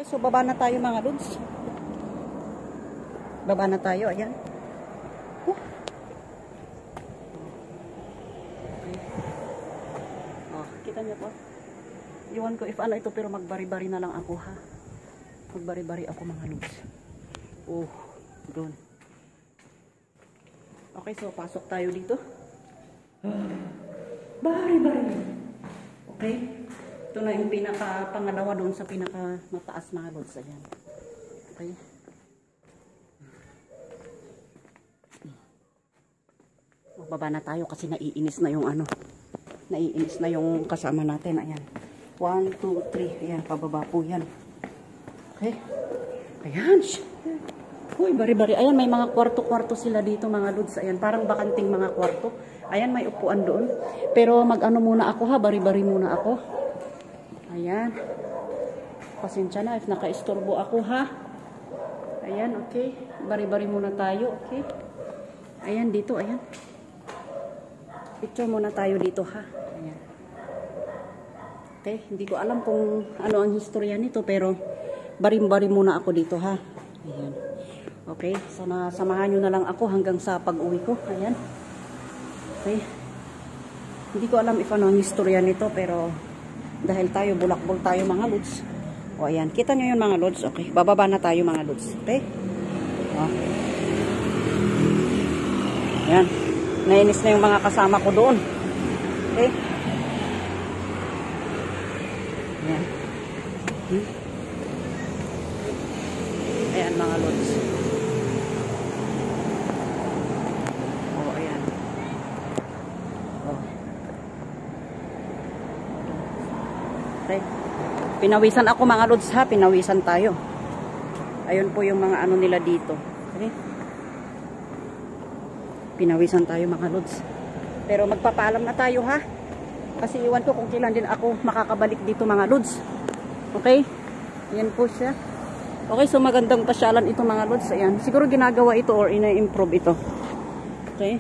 Okay, so baba na tayo mga lods. Baba na tayo, ayan. Okay. Oh, kita niyo po. Iwan ko if ano ito, pero magbari-bari na lang ako ha. Magbari-bari ako mga lods. Oh, doon. Okay, so pasok tayo dito. Bari-bari. Okay. Ito na yung pinaka-pangalawa doon sa pinaka-mataas mga lods. Ayan. Okay. Baba na tayo kasi naiinis na yung ano. Naiinis na yung kasama natin. Ayan. 1, 2, 3. Ayan, pababa po yan. Okay. Ayan. Uy, bari-bari. Ayan, may mga kwarto-kwarto sila dito mga lods. Ayan, parang bakanting mga kwarto. Ayan, may upuan doon. Pero mag-ano muna ako ha. Bari-bari muna ako. Ayan. Pasensya na if naka-istorbo ako ha. Ayan, okay. Bari-bari muna tayo, okay. Ayan, dito, ayan. Picture muna tayo dito ha. Ayan. Okay, hindi ko alam kung ano ang historya nito pero bari-bari muna ako dito ha. Ayan. Okay, sana samahan nyo na lang ako hanggang sa pag-uwi ko. Ayan. Okay. Hindi ko alam if ano ang historya nito pero dahil tayo bulakbol tayo mga lods. O ayan, kita nyo yun mga lods. Okay, bababa na tayo mga lods. Okay. O. Ayan. Nainis na yung mga kasama ko doon. Okay. Ayan. Ayan mga lods. O ayan. O. Okay. Pinawisan ako mga lods ha. Pinawisan tayo. Ayun po yung mga ano nila dito. Okay. Pinawisan tayo mga lods. Pero magpapaalam na tayo ha. Kasi iwan ko kung kailan din ako makakabalik dito mga lods. Okay? Ayan po siya. Okay, so magandang pasyalan ito mga lods. Ayan. Siguro ginagawa ito or ina-improve ito. Okay?